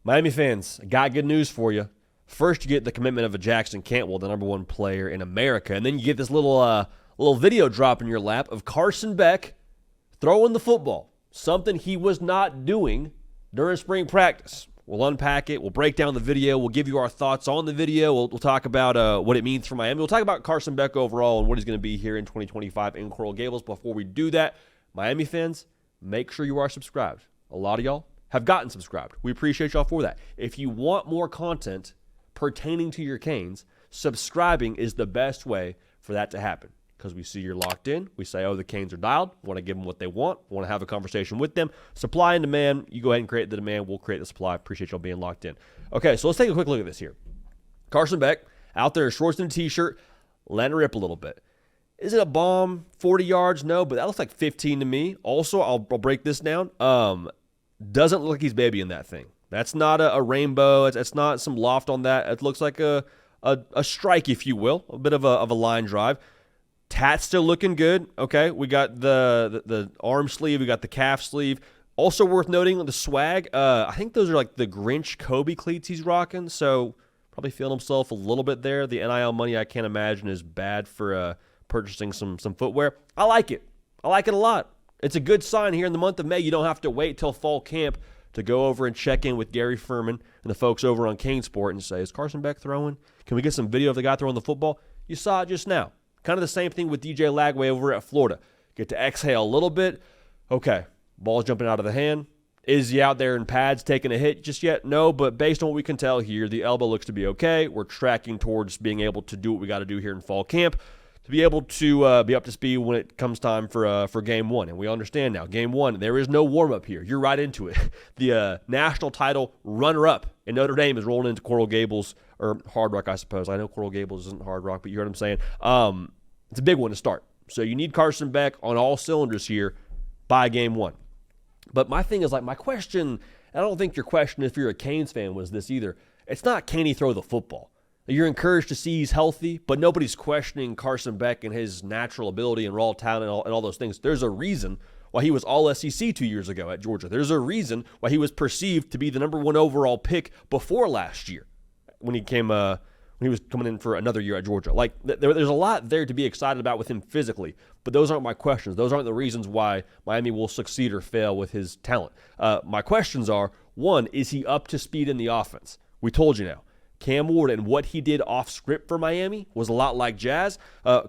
Miami fans, I got good news for you. First, you get the commitment of a Jackson Cantwell, the number one player in America, and then you get this little video drop in your lap of Carson Beck throwing the football, something he was not doing during spring practice. We'll unpack it. We'll break down the video. We'll give you our thoughts on the video. We'll talk about what it means for Miami. We'll talk about Carson Beck overall and what he's going to be here in 2025 in Coral Gables. Before we do that, Miami fans, make sure you are subscribed. A lot of y'all have gotten subscribed. We appreciate y'all for that. If you want more content pertaining to your Canes, subscribing is the best way for that to happen. Because we see you're locked in. We say, oh, the Canes are dialed. We want to give them what they want. We want to have a conversation with them. Supply and demand. You go ahead and create the demand. We'll create the supply. Appreciate y'all being locked in. Okay, so let's take a quick look at this here. Carson Beck out there in shorts and a T-shirt, letting it rip a little bit. Is it a bomb? 40 yards? No, but that looks like 15 to me. Also, I'll break this down. Doesn't look like he's babying that thing. That's not a rainbow. It's not some loft on that. It looks like a strike, if you will, a bit of a line drive. Tat's still looking good. Okay, we got the arm sleeve. We got the calf sleeve. Also worth noting the swag. I think those are like the Grinch Kobe cleats he's rocking. So probably feeling himself a little bit there. The NIL money I can't imagine is bad for purchasing some footwear. I like it. I like it a lot. It's a good sign here in the month of May. You don't have to wait till fall camp to go over and check in with Gary Furman and the folks over on Cane Sport and say, is Carson Beck throwing? Can we get some video of the guy throwing the football? You saw it just now. Kind of the same thing with DJ Lagway over at Florida. Get to exhale a little bit. Okay, ball's jumping out of the hand. Is he out there in pads taking a hit just yet? No, but based on what we can tell here, the elbow looks to be okay. We're tracking towards being able to do what we got to do here in fall camp to be able to be up to speed when it comes time for game one. And we understand now, game one, there is no warm-up here. You're right into it. The national title runner-up in Notre Dame is rolling into Coral Gables, or Hard Rock, I suppose. I know Coral Gables isn't Hard Rock, but you heard what I'm saying. It's a big one to start. So you need Carson Beck on all cylinders here by game one. But my thing is, like, my question, I don't think your question if you're a Canes fan was this either. It's not, can he throw the football? You're encouraged to see he's healthy, but nobody's questioning Carson Beck and his natural ability and raw talent and all those things. There's a reason why he was all SEC 2 years ago at Georgia. There's a reason why he was perceived to be the number one overall pick before last year when he was coming in for another year at Georgia. Like, there's a lot there to be excited about with him physically, but those aren't my questions. Those aren't the reasons why Miami will succeed or fail with his talent. My questions are, one, is he up to speed in the offense? We told you now. Cam Ward and what he did off script for Miami was a lot like jazz.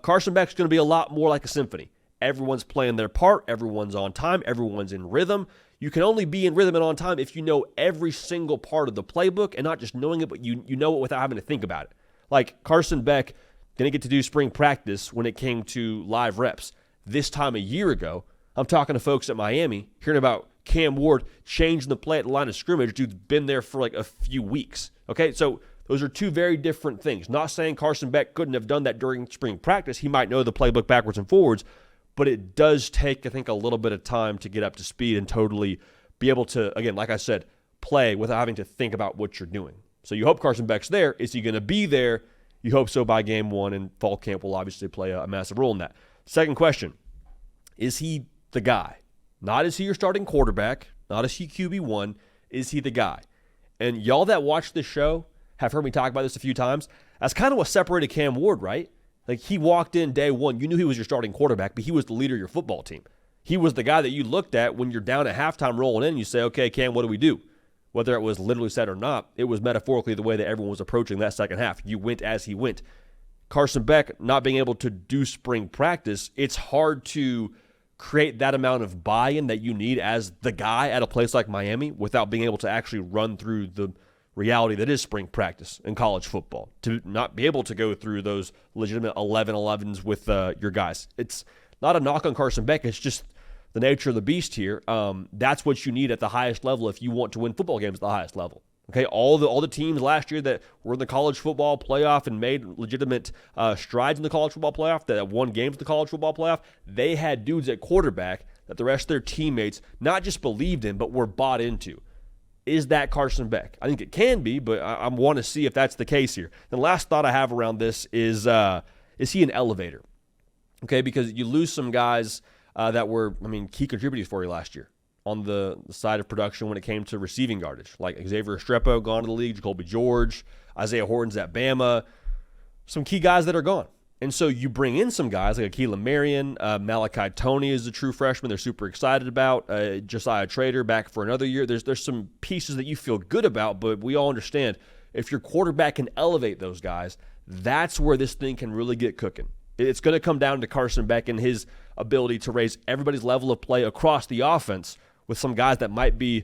Carson Beck's going to be a lot more like a symphony. Everyone's playing their part. Everyone's on time. Everyone's in rhythm. You can only be in rhythm and on time if you know every single part of the playbook, and not just knowing it, but you know it without having to think about it. Like Carson Beck didn't get to do spring practice when it came to live reps. This time a year ago, I'm talking to folks at Miami, hearing about Cam Ward changing the play at the line of scrimmage. Dude's been there for like a few weeks. Okay, so those are two very different things. Not saying Carson Beck couldn't have done that during spring practice. He might know the playbook backwards and forwards, but it does take, I think, a little bit of time to get up to speed and totally be able to, again, like I said, play without having to think about what you're doing. So you hope Carson Beck's there. Is he going to be there? You hope so by game one, and fall camp will obviously play a massive role in that. Second question, is he the guy? Not is he your starting quarterback, not is he QB1, is he the guy? And y'all that watch this show have heard me talk about this a few times. That's kind of what separated Cam Ward, right? Like, he walked in day one. You knew he was your starting quarterback, but he was the leader of your football team. He was the guy that you looked at when you're down at halftime rolling in. You say, okay, Cam, what do we do? Whether it was literally said or not, it was metaphorically the way that everyone was approaching that second half. You went as he went. Carson Beck not being able to do spring practice, it's hard to create that amount of buy-in that you need as the guy at a place like Miami without being able to actually run through the reality that is spring practice in college football, to not be able to go through those legitimate 11-11s with your guys. It's not a knock on Carson Beck. It's just the nature of the beast here. That's what you need at the highest level if you want to win football games at the highest level. Okay, all the teams last year that were in the college football playoff and made legitimate strides in the college football playoff, that won games in the college football playoff, they had dudes at quarterback that the rest of their teammates not just believed in, but were bought into. Is that Carson Beck? I think it can be, but I want to see if that's the case here. The last thought I have around this is he an elevator? Okay, because you lose some guys that were, key contributors for you last year on the side of production when it came to receiving yardage, like Xavier Estrepo gone to the league, Jacoby George, Isaiah Horton's at Bama, some key guys that are gone. And so you bring in some guys like Keelan Marion, Malachi Toney is a true freshman they're super excited about, Josiah Trader back for another year. There's some pieces that you feel good about, but we all understand if your quarterback can elevate those guys, that's where this thing can really get cooking. It's going to come down to Carson Beck and his ability to raise everybody's level of play across the offense with some guys that might be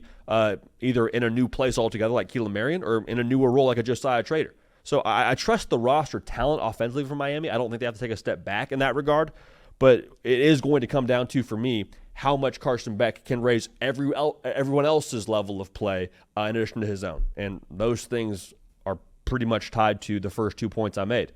either in a new place altogether like Keelan Marion or in a newer role like a Josiah Trader. So I trust the roster talent offensively for Miami. I don't think they have to take a step back in that regard. But it is going to come down to, for me, how much Carson Beck can raise everyone else's level of play in addition to his own. And those things are pretty much tied to the first 2 points I made.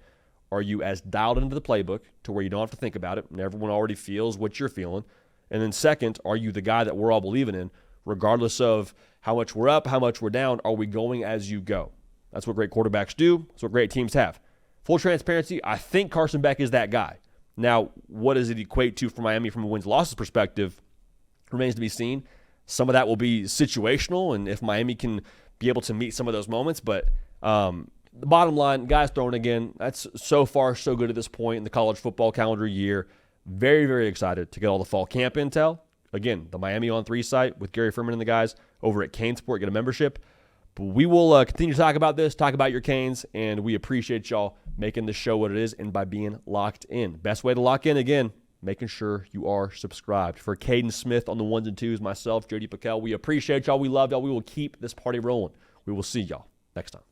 Are you as dialed into the playbook to where you don't have to think about it and everyone already feels what you're feeling? And then second, are you the guy that we're all believing in, regardless of how much we're up, how much we're down, are we going as you go? That's what great quarterbacks do. That's what great teams have. Full transparency, I think Carson Beck is that guy. Now, what does it equate to for Miami from a wins-losses perspective remains to be seen. Some of that will be situational, and if Miami can be able to meet some of those moments. But the bottom line, guys throwing again, that's so far so good at this point in the college football calendar year. Very, very excited to get all the fall camp intel. Again, the Miami on 3 site with Gary Furman and the guys over at Cane Sport. Get a membership. But we will continue to talk about this, talk about your Canes, and we appreciate y'all making this show what it is and by being locked in. Best way to lock in, again, making sure you are subscribed. For Caden Smith on the 1s and 2s, myself, JD PicKell, we appreciate y'all. We love y'all. We will keep this party rolling. We will see y'all next time.